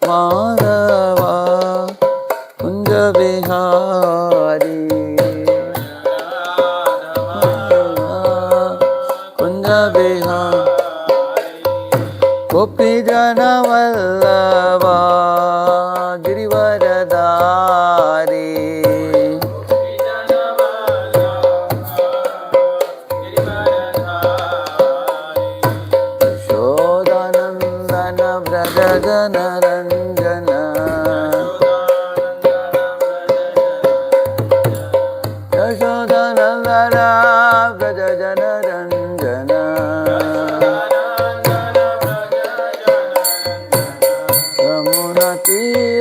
माधवा कुंज बिहारी कुंज बिहारी गोपी जन वल्लभा गिरिवरधारी यशोदानंदन व्रज जनरंजन यशोदानंदन व्रज जनरंजन यमुना तीरावनचारी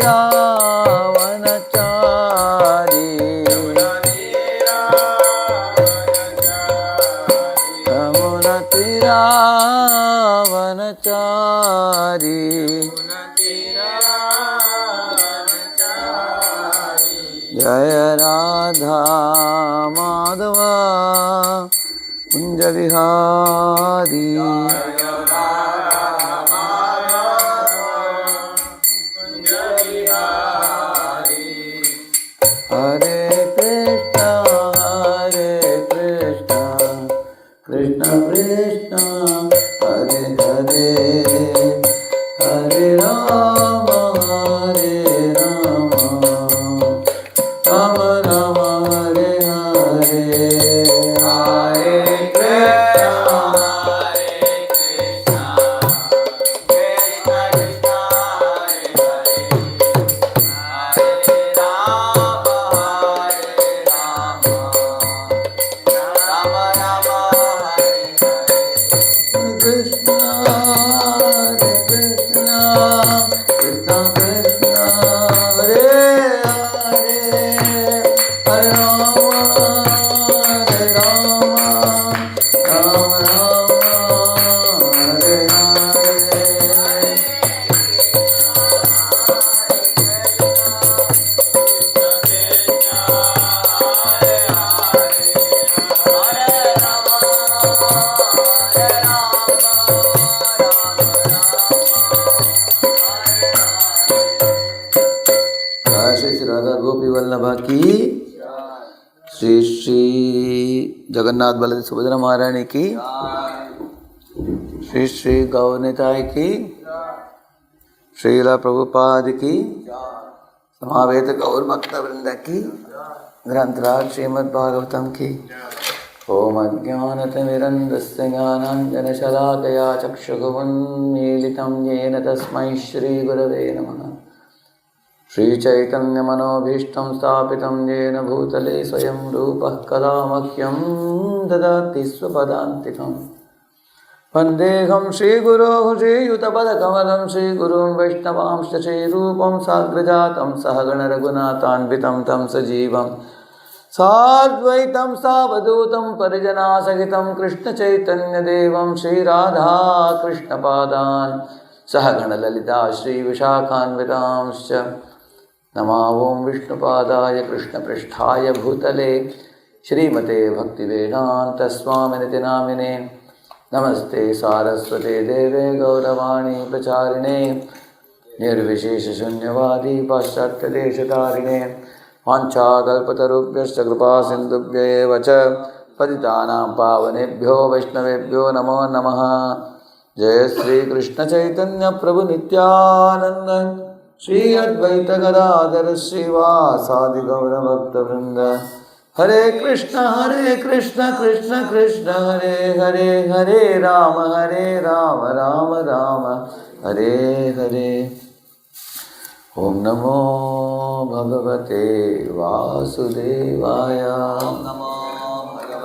यमुना तीरावनचारी जय राधा माधवा कुंज बिहारी हरे कृष्णा कृष्ण कृष्ण हरे हरे हरे राम राम राम हरे हरे हरे कृष्णा कृष्ण कृष्ण हरे हरे गोपी वल्लभा की श्री श्री जगन्नाथ बलदेव सुभद्रा महारानी की श्री श्री गौरनिताय की श्रीला प्रभुपाद की समावेत गौर भक्त वृंद की ग्रंथराज श्रीमद् भागवतम की ओम अज्ञानतिमिरन्धस्य ज्ञानाञ्जनशलाकया चक्षुरुन्मीलितं येन तस्मै श्रीगुरवे नमः। श्रीचैतन्यमनोभीष्टं स्थापितं येन भूतले स्वयं रूपः कदा मह्यं ददाति स्वपदान्तिकम्। वन्देऽहं श्रीगुरोः श्रीयुतपदकमलं श्रीगुरुं वैष्णवांश्च श्रीरूपं साग्रजातं सहगणरघुनाथान्वितं तं सजीवं साद्वैतं सावधूतं परिजनासहितं कृष्णचैतन्यदेवं श्रीराधाकृष्णपादान् सहगणललिता श्रीविशाखान्वितांश्च नमो ॐ विष्णुपादाय कृष्णपृष्ठाय भूतले श्रीमते भक्तिवेदान्तस्वामिनिति नामिने नमस्ते सारस्वते देवे गौरवाणी प्रचारिणे निर्विशेषशून्यवादी पाश्चात्यदेशतारिणे वाञ्छाकल्पतरुभ्यश्च कृपासिन्धुभ्येव च पतितानां पावनेभ्यो वैष्णवेभ्यो नमो नमः। जय श्री कृष्ण चैतन्य प्रभु नित्यानंद श्री अद्वैत गदाधर श्रीवासादि गौर भक्त वृंद। हरे कृष्ण कृष्ण कृष्ण हरे हरे हरे राम राम राम हरे हरे। ओम नमो भगवते वासुदेवाय ओम नमो भगवते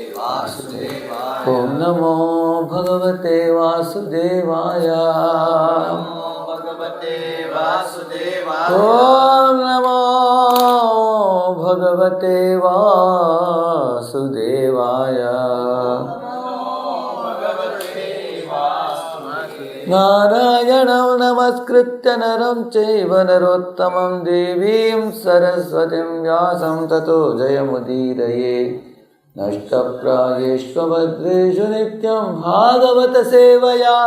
वासुदेवाय ओम नमो भगवते वासुदेवाय। नारायणं नमस्कृत्य नरं चैव नरोत्तमं देवीं सरस्वतीं व्यासं ततो जयमुदीरये। नष्टप्रायेष्वभद्रेषु नित्यं भागवत सेवया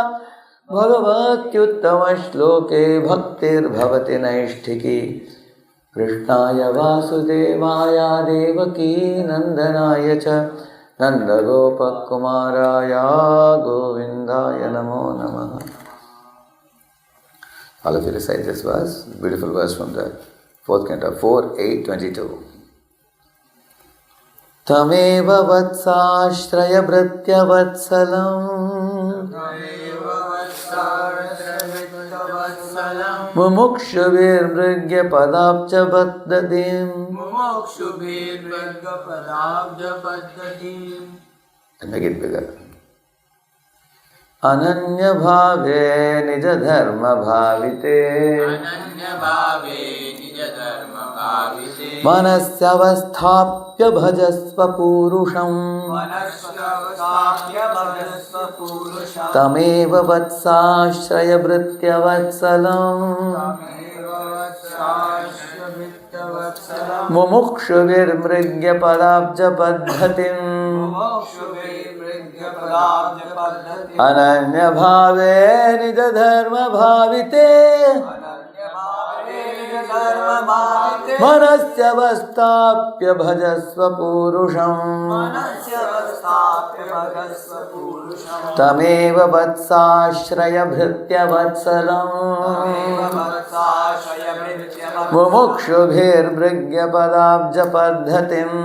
भगवत्युत्तमश्लोके भक्तिर्भवति नैष्ठिकी कृष्णाय वासुदेवाय देवकी नन्दनाय च नन्दगोपकुमाराय गोविन्दाय नमो नमः. All of you recite this verse, beautiful verse from the 4th canto, 4:8:22. तमेव वत्साश्रयभृत्यवत्सलम् मुमुक्षुभिर्मृग्यपदाब्जपद्धतिम्. And make it bigger. अनन्यभावे निजधर्मभाविते मनस्यवस्थाप्य भजस्व पूरुषम् तमेव वत्साश्रयभृत्यवत्सलम् मुमुक्षुभिर्मृग्यपदाब्जपद्धतिम् अनन्यभावे निजधर्मभाविते मनस्यवस्थाप्य भजस्व पूरुषम् तमेव वत्साश्रयभृत्यवत्सलम् मुमुक्षुभिर्मृग्यपदाब्जपद्धतिम्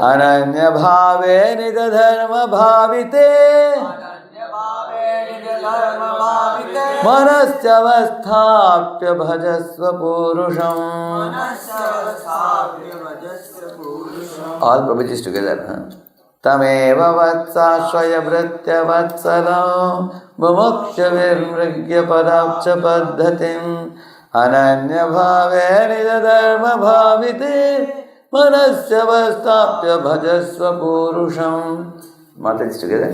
अनन्यभावे निजधर्मभाविते मनस्यवस्थाप्य भजस्व पूरुषम्. All Prabhuji's together. तमेव वत्साश्रयभृत्यवत्सलम् मुमुक्षुभिर्मृग्यपदाब्जपद्धतिम् अनन्यभावे निजधर्मभाविते मनस्यवस्थाप्य भजस्व पूरुषम्. Mataji's together.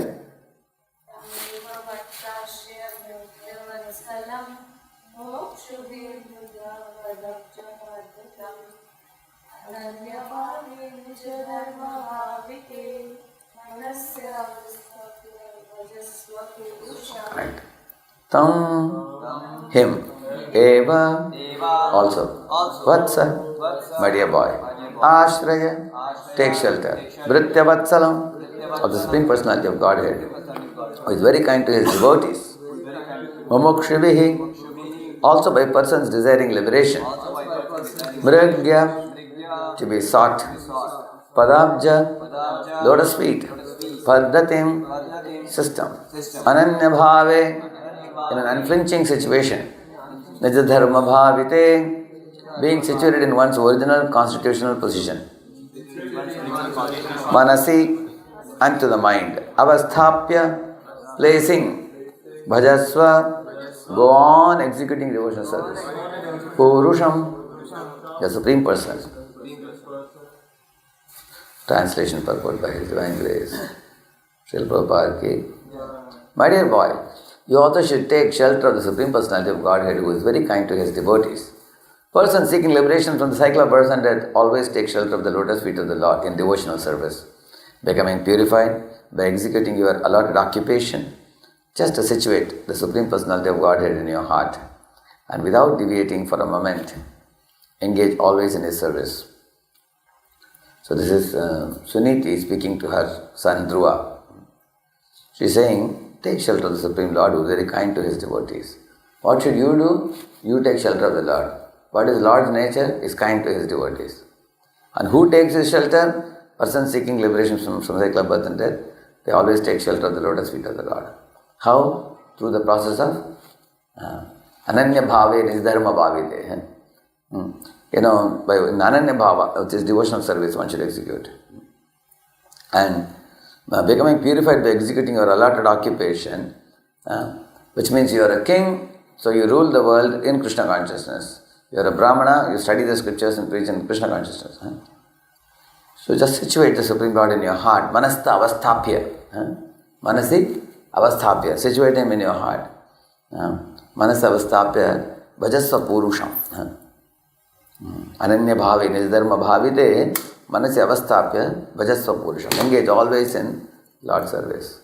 Right. Tam, him, eva, also. Vatsa, my dear boy. Ashraya, take shelter. Vritya Vatsalam, of the Supreme Personality of Godhead, who is very kind to his devotees. Mumukshubihi, also by persons desiring liberation. Mrigya, to be sought. Padabja, lotus feet. Paddatim, system. Ananya bhave, in an unflinching situation. Nijadharma bhavite, being situated in one's original constitutional position. Manasi, unto the mind. Avasthapya, placing. Bhajasva, go on executing devotional service. Purusham, the Supreme Person. Translation purport by His Divine Grace. Srila Prabhupada ki. My dear boy, you also should take shelter of the Supreme Personality of Godhead, who is very kind to his devotees. Persons seeking liberation from the cycle of birth and death always take shelter of the lotus feet of the Lord in devotional service, becoming purified by executing your allotted occupation, just to situate the Supreme Personality of Godhead in your heart, and without deviating for a moment, engage always in His service. So this is Suniti speaking to her son Dhruva. She is saying, take shelter of the Supreme Lord, who is very kind to His devotees. What should you do? You take shelter of the Lord. What is Lord's nature? Is kind to His devotees. And who takes His shelter? Persons seeking liberation from the cycle of birth and death, they always take shelter of the lotus feet of the Lord. How? Through the process of Ananya Bhave Nijdharma Bhavite. By Ananya Bhava, which is devotional service, one should execute. And becoming purified by executing your allotted occupation, which means you are a king, so you rule the world in Krishna consciousness. You are a Brahmana, you study the scriptures and preach in Krishna consciousness. So just situate the Supreme Lord in your heart. Manasta avasthapya. Manasi avasthapya. Situate Him in your heart. Manasa avasthapya bhajasva purusham. Ananya bhavi nijdharma bhavite manasi avasthapya bhajasva purusham. Engage always in Lord's service.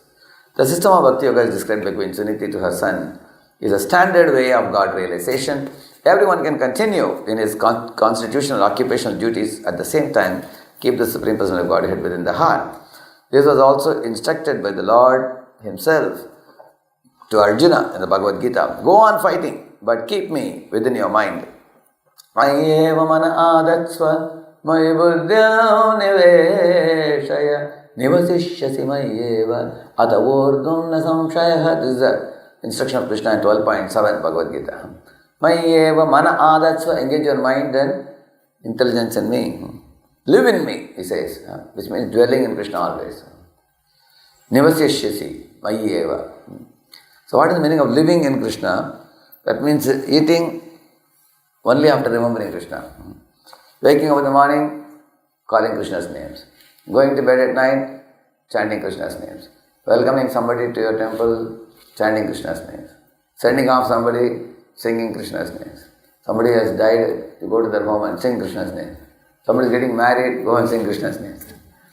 The system of Bhakti Yoga is described by Queen Suniti to her son is a standard way of God realization. Everyone can continue in his constitutional occupational duties at the same time keep the Supreme Personality of Godhead within the heart. This was also instructed by the Lord himself to Arjuna in the Bhagavad Gita. Go on fighting, but keep me within your mind. Mayeva mana adatsva mayi buddhyam niveshaya nivasishyasi mayeva atavurdum na samshayah. This is the instruction of Krishna in 12.7 Bhagavad Gita. Mayeva mana adatsva, engage your mind and intelligence in me. Live in me, he says, which means dwelling in Krishna always. Nivasishyasi mayeva. So what is the meaning of living in Krishna? That means eating only after remembering Krishna. Waking up in the morning, calling Krishna's names. Going to bed at night, chanting Krishna's names. Welcoming somebody to your temple, chanting Krishna's names. Sending off somebody, singing Krishna's names. Somebody has died, you go to their home and sing Krishna's name. Somebody is getting married, go and sing Krishna's names.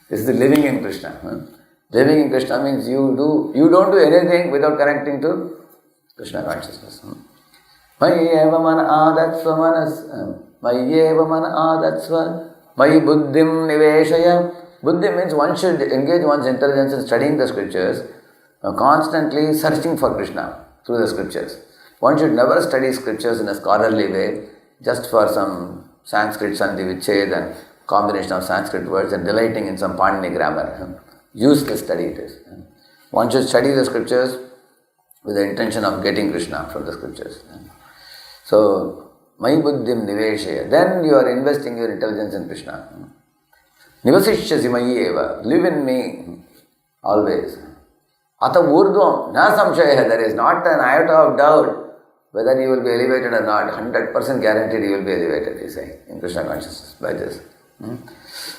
This is the living in Krishna. Living in Krishna means you don't do anything without connecting to Krishna consciousness. Mayeva mana adatsva manas, mayeva mana adatsva, mayi buddhim niveshaya. Buddhi means one should engage one's intelligence in studying the scriptures, constantly searching for Krishna through the scriptures. One should never study scriptures in a scholarly way, just for some Sanskrit sandhi vichhed and combination of Sanskrit words and delighting in some Panini grammar. Useless study it is. One should study the scriptures with the intention of getting Krishna from the scriptures. So, Mayi buddhim niveshaya. Then you are investing your intelligence in Krishna. Nivasishyasi mayi eva. Live in me always. Ata urdvam na samshaya. There is not an iota of doubt whether you will be elevated or not. 100% guaranteed you will be elevated, he says, in Krishna consciousness by this.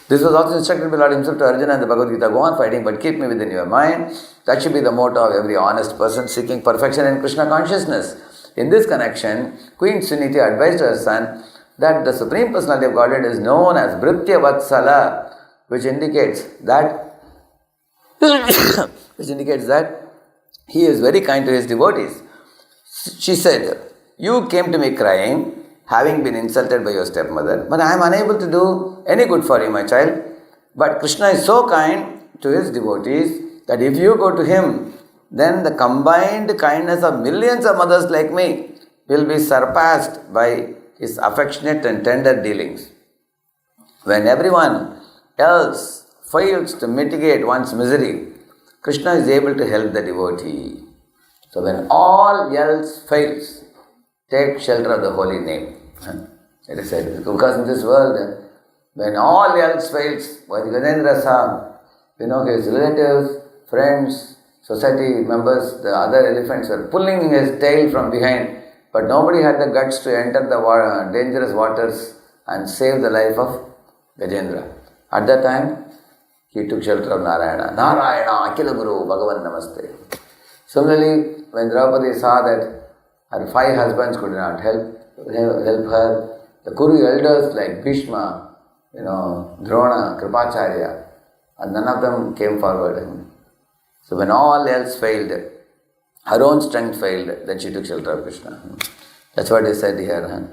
This was also instructed by Lord himself to Arjuna in the Bhagavad Gita. Go on fighting, but keep me within your mind. That should be the motto of every honest person seeking perfection in Krishna consciousness. In this connection, Queen Suniti advised her son that the Supreme Personality of Godhead is known as Bhritya Vatsala, which indicates that he is very kind to his devotees. She said, you came to me crying, having been insulted by your stepmother, but I am unable to do any good for you, my child. But Krishna is so kind to his devotees that if you go to him, then the combined kindness of millions of mothers like me will be surpassed by his affectionate and tender dealings. When everyone else fails to mitigate one's misery, Krishna is able to help the devotee. So when all else fails, take shelter of the holy name. It is said, because in this world, when all else fails, like Gajendra Sam, his relatives, friends, society members, the other elephants were pulling his tail from behind, but nobody had the guts to enter the dangerous waters and save the life of Gajendra. At that time, he took shelter of Narayana. Narayana, Akila Guru, Bhagavan Namaste. Similarly, when Draupadi saw that her 5 husbands could not help her, the Kuru elders like Bhishma, Drona, Kripacharya, and none of them came forward. So when all else failed, her own strength failed, then she took shelter of Krishna. That's what they said here.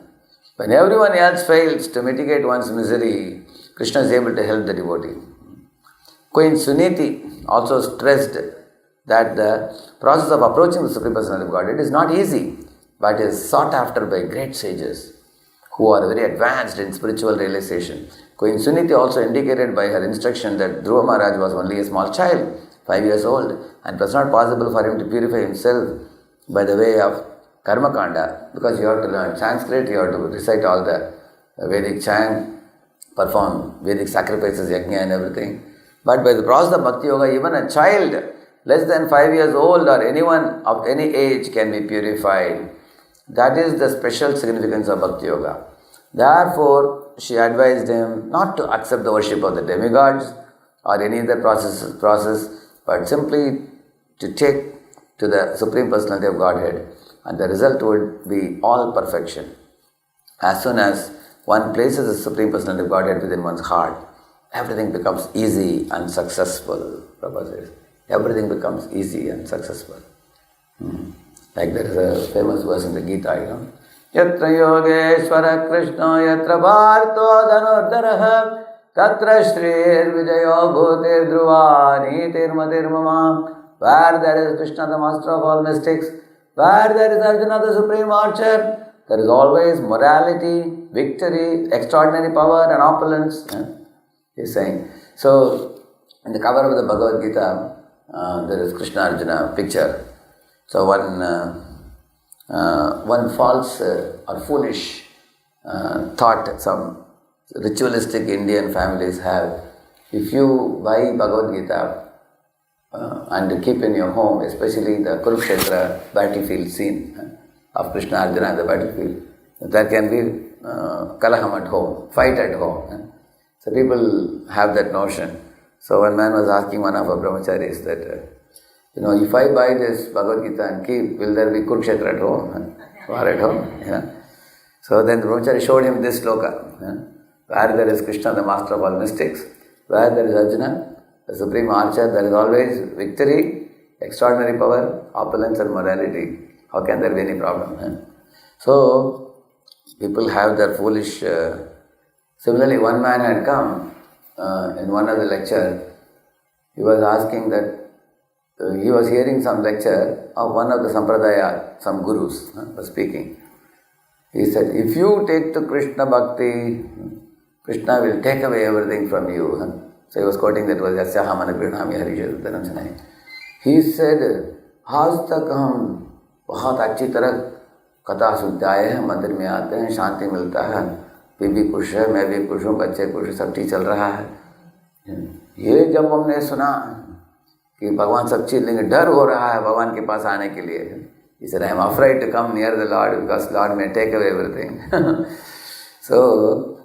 When everyone else fails to mitigate one's misery, Krishna is able to help the devotee. Queen Suniti also stressed that the process of approaching the Supreme Personality of Godhead is not easy, but is sought after by great sages who are very advanced in spiritual realization. Queen Suniti also indicated by her instruction that Dhruva Maharaj was only a small child, 5 years old, and it was not possible for him to purify himself by the way of Karma Kanda, because you have to learn Sanskrit, you have to recite all the Vedic chant, perform Vedic sacrifices, yajna and everything. But by the process of Bhakti Yoga, even a child less than 5 years old or anyone of any age can be purified. That is the special significance of Bhakti Yoga. Therefore, she advised him not to accept the worship of the demigods or any other process, but simply to take to the Supreme Personality of Godhead, and the result would be all perfection. As soon as one places the Supreme Personality of Godhead within one's heart, everything becomes easy and successful. Prabhupada says. everything becomes easy and successful. Like there is a famous verse in the Gita, Yatra Yogeshwara Krishna Yatra Bharto Dhanurdaraha Tatra Shrir Vijayo Bhutir Dhruvani Tirmatir Mama. Where there is Krishna, the master of all mystics, where there is Arjuna, the supreme archer, there is always morality, victory, extraordinary power and opulence. He is saying. So, in the cover of the Bhagavad Gita, there is Krishna Arjuna picture. So one false or foolish thought some ritualistic Indian families have. If you buy Bhagavad Gita and keep in your home, especially the Kurukshetra battlefield scene of Krishna Arjuna in the battlefield, there can be kalaham at home, fight at home. So people have that notion. So one man was asking one of our brahmacharis that, if I buy this Bhagavad Gita and keep, will there be Kurukshetra at home? War at home? So then the brahmachari showed him this sloka. Where there is Krishna, the master of all mystics, where there is Arjuna, the supreme archer, there is always victory, extraordinary power, opulence and morality. How can there be any problem? So people have their foolish... Similarly, one man had come in one of the lectures. He was asking that he was hearing some lecture of one of the Sampradaya, some gurus was speaking. He said, if you take to Krishna Bhakti, Krishna will take away everything from you. So he was quoting that was Yasyahamana Grinami Harisha. He said, आज तक हम बहुत अच्छी तरह कथा सुनते आए हैं, मंदिर में आते हैं, शांति मिलता है, बीबी खुश है, मैं भी खुश हूँ, बच्चे खुश हैं, सब ठीक चल रहा है. ये जब हमने सुना कि भगवान सब चीज लेंगे, डर हो रहा है भगवान के पास आने के लिए. He said, I am afraid to come near the Lord because Lord may take away everything. So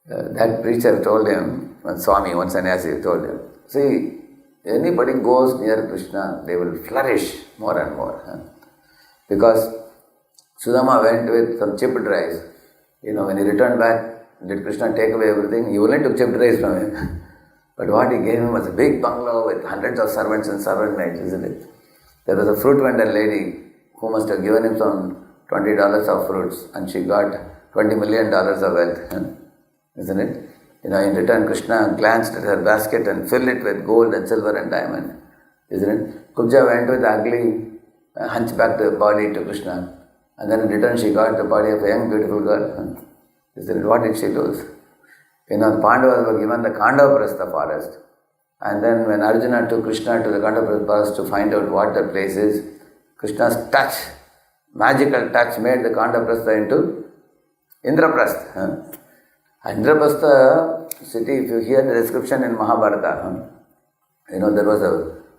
that preacher told him, one Swami, one sannyasi told him, see, anybody goes near Krishna, they will flourish more and more. Because Sudama went with some chipped rice. When he returned back, did Krishna take away everything? He only took chipped rice from him. But what he gave him was a big bungalow with hundreds of servants and servant maids, isn't it? There was a fruit vendor lady who must have given him some $20 of fruits, and she got $20 million of wealth, isn't it? In return, Krishna glanced at her basket and filled it with gold and silver and diamond, isn't it? Kubja went with ugly, hunchbacked body to Krishna, and then in return she got the body of a young beautiful girl, isn't it? What did she lose? The Pandavas were given the Khandaprastha forest, and then when Arjuna took Krishna to the Khandaprastha forest to find out what the place is, Krishna's touch, magical touch, made the Khandaprastha into Indraprastha. Indraprastha city, if you hear the description in Mahabharata, there was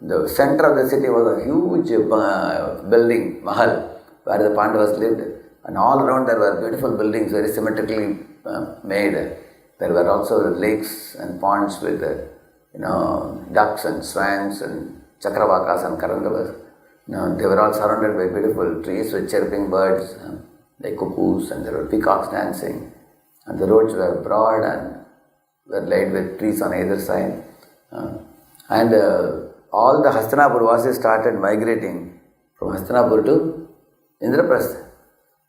the center of the city was a huge building, Mahal, where the Pandavas lived, and all around there were beautiful buildings, very symmetrically made. There were also lakes and ponds with, ducks and swans and chakravakas and karandavas. They were all surrounded by beautiful trees with chirping birds, like cuckoos, and there were peacocks dancing. And the roads were broad and were laid with trees on either side. And all the Hastinapur Vasis started migrating from Hastinapur to Indraprastha.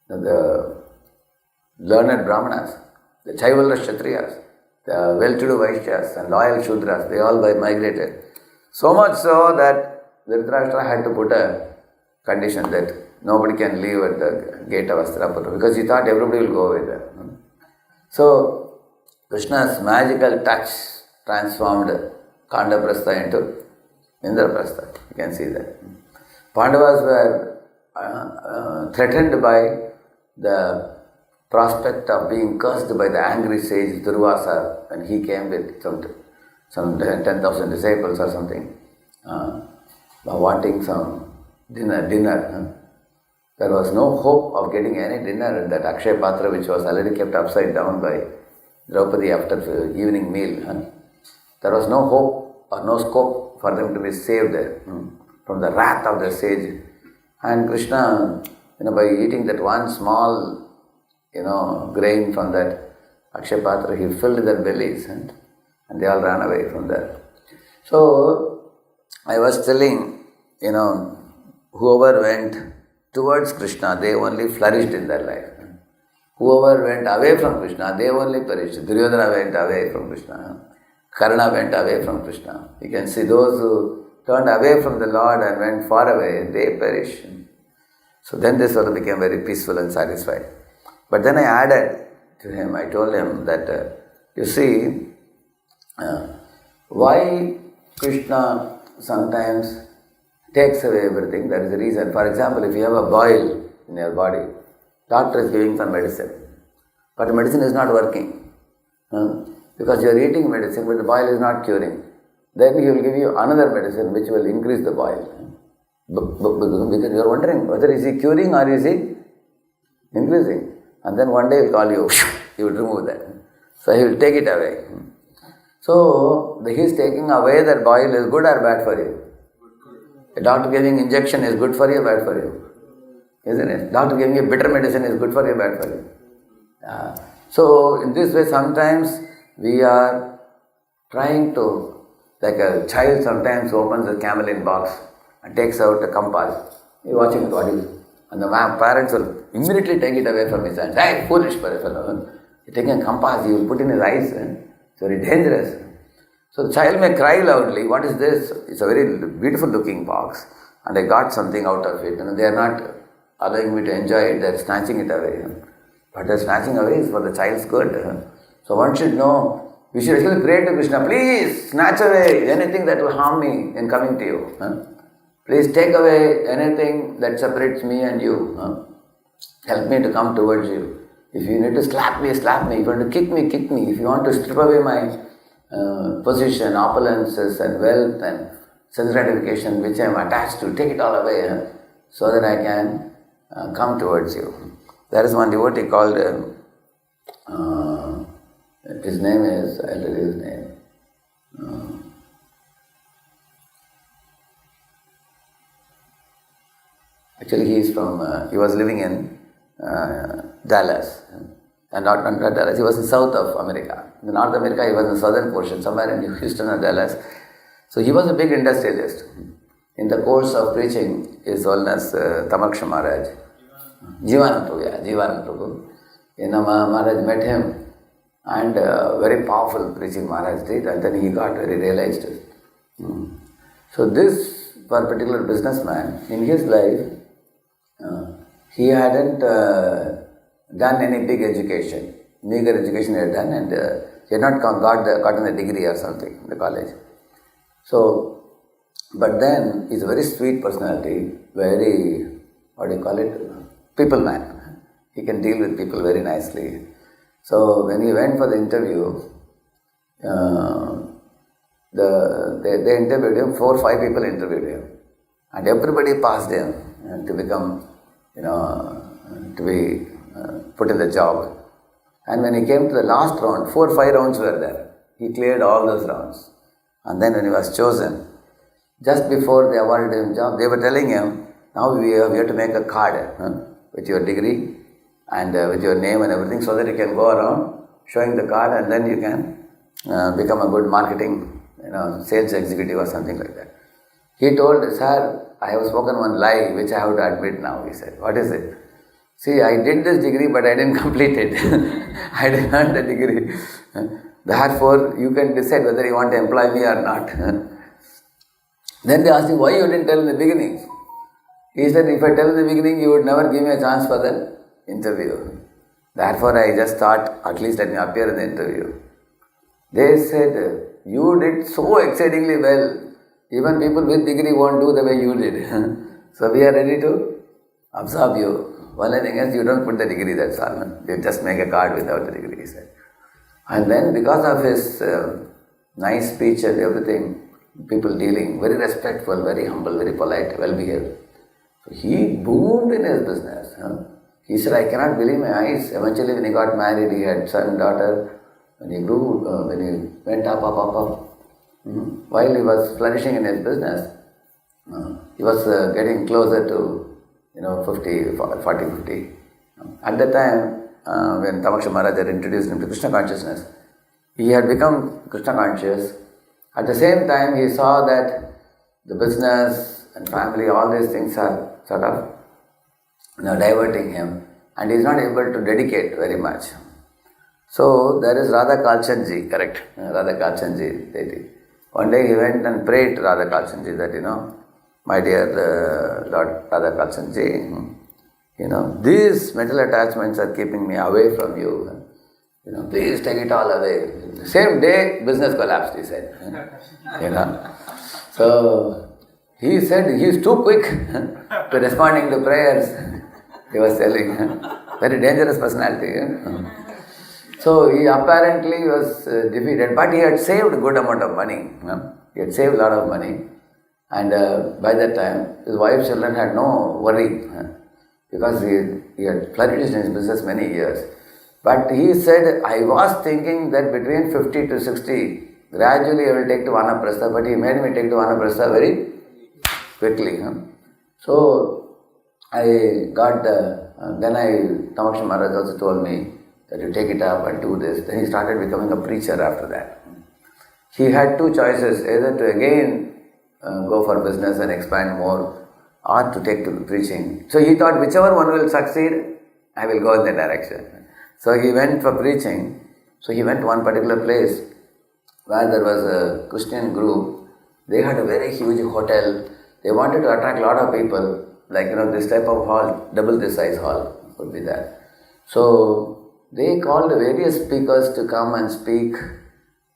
The learned Brahmanas, the Chaivalya Kshatriyas, the well-to-do Vaishyas and loyal Shudras, they all migrated. So much so that Dhritarashtra had to put a condition that nobody can leave at the gate of Hastinapur because he thought everybody will go away there. So Krishna's magical touch transformed Khandaprastha into Indraprastha. You can see that. Pandavas were threatened by the prospect of being cursed by the angry sage Durvasa when he came with some 10,000 disciples or something, wanting some dinner. There was no hope of getting any dinner in that Akshay Patra, which was already kept upside down by Draupadi after the evening meal. There was no hope or no scope for them to be saved from the wrath of the sage. And Krishna, by eating that one small, grain from that Akshay Patra, he filled their bellies and they all ran away from there. So, I was telling, whoever went towards Krishna, they only flourished in their life. Whoever went away from Krishna, they only perished. Duryodhana went away from Krishna. Karna went away from Krishna. You can see those who turned away from the Lord and went far away, they perished. So then this fellow became very peaceful and satisfied. But then I added to him, I told him that, you see, why Krishna sometimes takes away everything, there is a reason. For example, if you have a boil in your body, doctor is giving some medicine, but the medicine is not working. Because you are eating medicine, but the boil is not curing. Then he will give you another medicine which will increase the boil. Because you are wondering whether is he curing or is he increasing. And then one day he will call you, he will remove that. So he will take it away. So he is taking away that boil is good or bad for you? A doctor giving injection is good for you or bad for you? Isn't it? Doctor giving you bitter medicine is good for you or bad for you? So in this way sometimes we are trying to, like a child sometimes opens a camelin box and takes out a compass. He is watching it, what is it? And the parents will immediately take it away from his hands. Hey, foolish fellow. He's taking a compass, he will put in his eyes. It's very dangerous. So the child may cry loudly, what is this? It's a very beautiful looking box and I got something out of it. They are not allowing me to enjoy it, they are snatching it away. But the snatching away is for the child's good. So one should know, we should actually pray to Krishna, please snatch away anything that will harm me in coming to you. Please take away anything that separates me and you. Help me to come towards you. If you need to slap me, slap me. If you want to kick me, kick me. If you want to strip away my position, opulences and wealth and sense gratification which I am attached to, take it all away so that I can come towards you. There is one devotee called, his name is, I'll tell you his name. Actually he is from, he was living in Dallas. And not Dallas, he was in south of America. In North America, he was in the southern portion, somewhere in Houston or Dallas. So he was a big industrialist. In the course of preaching, he is known as Tamaksha Maharaj. Jivanand Prabhu. Maharaj met him and very powerful preaching Maharaj did, and then he got very realized. So this particular businessman, in his life, he hadn't done any big education, meager education he had done, and he had not gotten a degree or something in the college. So, but then he's a very sweet personality, very, people man. He can deal with people very nicely. So when he went for the interview, they interviewed him, 4 or 5 people interviewed him, and everybody passed him to become, to be put in the job. And when he came to the last round, 4 or 5 rounds were there. He cleared all those rounds. And then when he was chosen, just before they awarded him job, they were telling him, now we have to make a card with your degree and with your name and everything, so that you can go around showing the card, and then you can become a good marketing, sales executive or something like that. He told, sir, I have spoken one lie which I have to admit now, he said. What is it? See, I did this degree, but I didn't complete it. I didn't earn the degree. Therefore, you can decide whether you want to employ me or not. Then they asked him, why you didn't tell in the beginning? He said, if I tell in the beginning, you would never give me a chance for the interview. Therefore, I just thought, at least let me appear in the interview. They said, you did so exceedingly well. Even people with degree won't do the way you did. So we are ready to absorb you. Only thing is, you don't put the degree, that's all. You just make a card without the degree, he said. And then because of his nice speech and everything, people dealing, very respectful, very humble, very polite, well behaved. So he boomed in his business. He said, I cannot believe my eyes. Eventually when he got married, he had son, daughter. When he grew, when he went up. While he was flourishing in his business, he was getting closer to 40, 50. At that time, when Tamaksha Maharaj had introduced him to Krishna consciousness, he had become Krishna conscious. At the same time, he saw that the business and family, all these things are sort of diverting him, and he is not able to dedicate very much. So there is Radha Kalchanji, correct? Radha Kalchanji deity. One day he went and prayed to Radha Kalchanji that, my dear Lord Radha Kalchanji, these mental attachments are keeping me away from you. Please take it all away. Same day, business collapsed, he said. So he said he is too quick to responding to prayers. He was telling, very dangerous personality. So he apparently was defeated, but he had saved a good amount of money. He had saved a lot of money, and by that time his wife, children had no worry because he had flourished in his business many years. But he said, I was thinking that between 50 to 60, gradually I will take to Vanaprastha, but he made me take to Vanaprastha very quickly. So I got, Tamaksha Maharaj also told me that you take it up and do this. Then he started becoming a preacher after that. He had two choices, either to again go for business and expand more, or to take to preaching. So he thought whichever one will succeed, I will go in that direction. So he went for preaching. So he went to one particular place where there was a Christian group. They had a very huge hotel. They wanted to attract a lot of people, like this type of hall, double this size hall would be there. So they called various speakers to come and speak,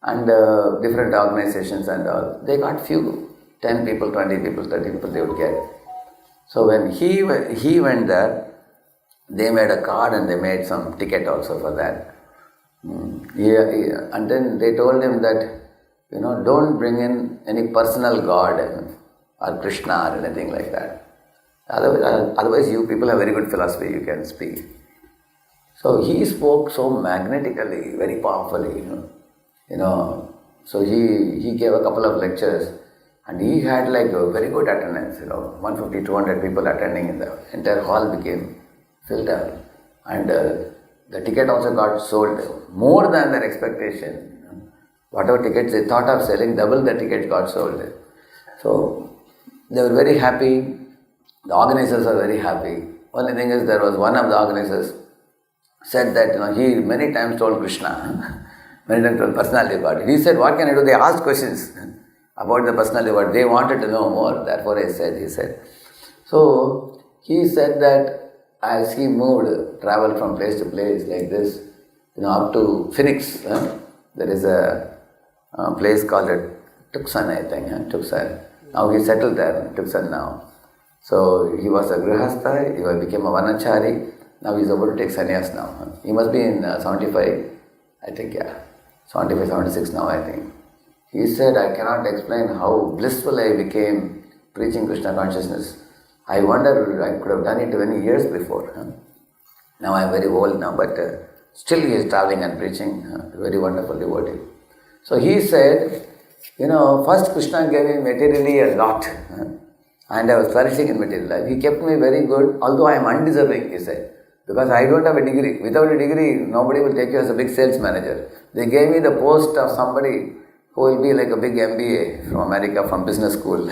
and different organizations and all. They got few, 10 people, 20 people, 30 people they would get. So when he went there, they made a card and they made some ticket also for that. And then they told him that, don't bring in any personal God or Krishna or anything like that. Otherwise you people have very good philosophy, you can speak. So he spoke so magnetically, very powerfully, So he gave a couple of lectures, and he had like a very good attendance, 150, 200 people attending in the entire hall became filled up. And the ticket also got sold more than their expectation. Whatever tickets they thought of selling, double the tickets got sold. So they were very happy. The organizers are very happy. Only thing is, there was one of the organizers said that he many times told Krishna, many times told personality about it. He said, what can I do? They asked questions about the personality about it. They wanted to know more. Therefore he said. So he said that as he moved, traveled from place to place like this, up to Phoenix, there is a place called Tucson, I think, Tucson. Now he settled there in Tucson now. So he was a grihastha, he became a vanachari. Now he is about to take sannyas now. He must be in 75, I think, 75, 76 now, I think. He said, I cannot explain how blissful I became preaching Krishna consciousness. I wonder I could have done it many years before. Now I am very old now, but still he is traveling and preaching. Very wonderful devotee. So he said, first Krishna gave me materially a lot. And I was flourishing in material life. He kept me very good, although I am undeserving, he said. Because I don't have a degree. Without a degree, nobody will take you as a big sales manager. They gave me the post of somebody who will be like a big MBA from America, from business school.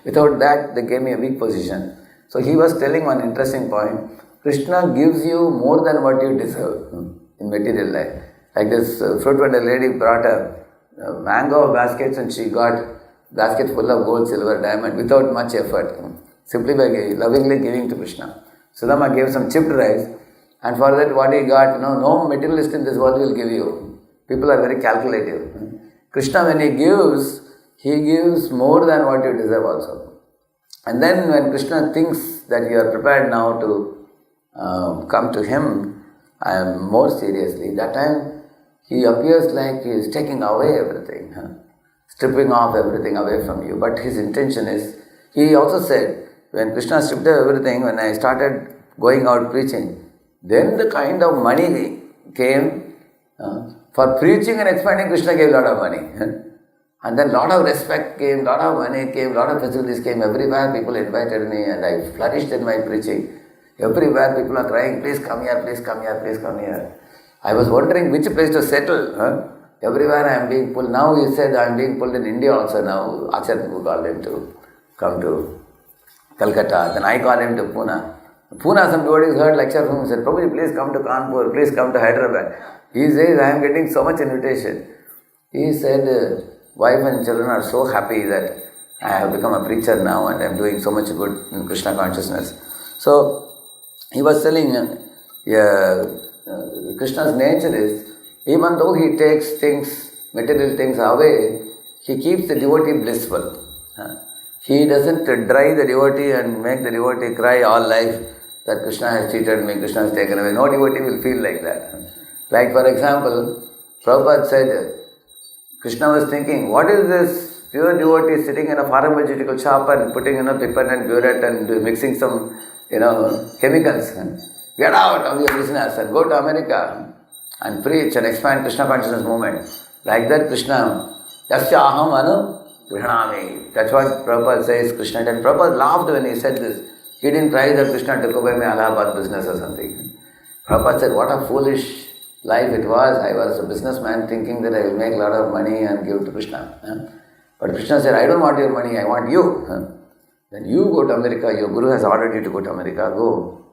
Without that, they gave me a big position. So he was telling one interesting point. Krishna gives you more than what you deserve in material life. Like this fruit vendor lady brought a mango baskets, and she got basket full of gold, silver, diamond without much effort. Simply by lovingly giving to Krishna. Sudama gave some chipped rice, and for that what he got, no materialist in this world will give you. People are very calculative. Krishna, when he gives more than what you deserve also. And then when Krishna thinks that you are prepared now to come to him more seriously, that time he appears like he is taking away everything, stripping off everything away from you. But his intention is, he also said, when Krishna stripped away everything, when I started going out preaching, then the kind of money came. For preaching and expanding, Krishna gave a lot of money. And then a lot of respect came, a lot of money came, a lot of facilities came. Everywhere people invited me, and I flourished in my preaching. Everywhere people are crying, please come here, please come here, please come here. I was wondering which place to settle. Everywhere I am being pulled. Now he said I am being pulled in India also now. Acharya called him to come to Calcutta. Then I called him to Pune. Pune, some devotees heard lecture from him and said, Prabhuji, please come to Kanpur, please come to Hyderabad. He says, I am getting so much invitation. He said, wife and children are so happy that I have become a preacher now and I am doing so much good in Krishna consciousness. So, he was telling, Krishna's nature is, even though he takes things, material things away, he keeps the devotee blissful. He doesn't drive the devotee and make the devotee cry all life that Krishna has cheated me, Krishna has taken away. No devotee will feel like that. Like for example, Prabhupada said, Krishna was thinking, what is this pure devotee sitting in a pharmaceutical shop and putting pipette and burette and mixing some chemicals? Get out of your business and go to America and preach and expand Krishna consciousness movement. Like that Krishna, Yasya aham anu grihanami. That's what Prabhupada says Krishna did. Prabhupada laughed when he said this. He didn't cry that Krishna took away my Allahabad business or something. Prabhupada said, what a foolish life it was. I was a businessman thinking that I will make a lot of money and give to Krishna. But Krishna said, I don't want your money, I want you. Then you go to America, your Guru has ordered you to go to America, go.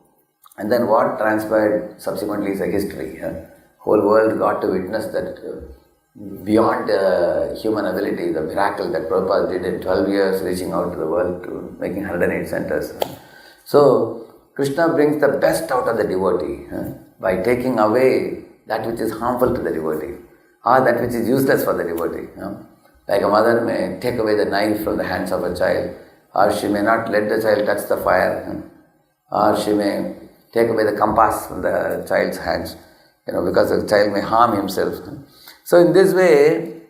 And then what transpired subsequently is a history. Whole world got to witness that beyond human ability, the miracle that Prabhupada did in 12 years, reaching out to the world, to making 108 centers. So, Krishna brings the best out of the devotee by taking away that which is harmful to the devotee, or that which is useless for the devotee. Like a mother may take away the knife from the hands of a child, or she may not let the child touch the fire, or she may take away the compass from the child's hands, because the child may harm himself. So in this way,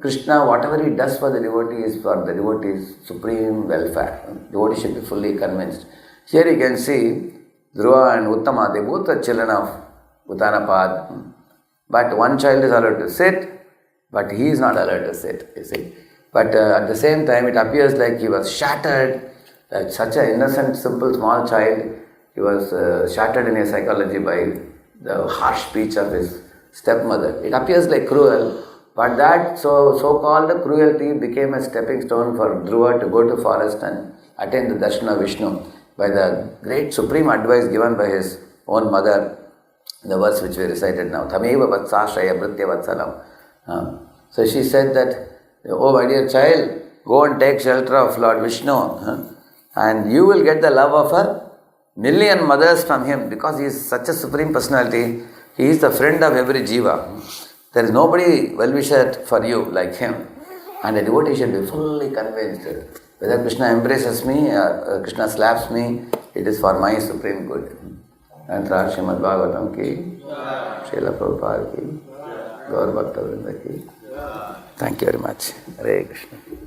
Krishna, whatever he does for the devotee is for the devotee's supreme welfare. Devotee should be fully convinced. Here you can see Dhruva and Uttama, they both are children of Uttanapad. But one child is allowed to sit, but he is not allowed to sit, you see. But at the same time, it appears like he was shattered, that such an innocent, simple, small child, he was shattered in his psychology by the harsh speech of his stepmother. It appears like cruel, but that so-called cruelty became a stepping stone for Dhruva to go to forest and attain the darshan of Vishnu by the great supreme advice given by his own mother, the verse which we recited now. Tameva vatsashraya bhritya vatsalam. So she said that, oh my dear child, go and take shelter of Lord Vishnu and you will get the love of a million mothers from him, because he is such a supreme personality. He is the friend of every jiva. There is nobody well-wisher for you like him. And the devotee should be fully convinced. Whether Krishna embraces me or Krishna slaps me, it is for my supreme good. And Srimad Bhagavatam ki, Srila Prabhupada ki, Gaur Bhakta Vrinda ki. Thank you very much. Hare Krishna.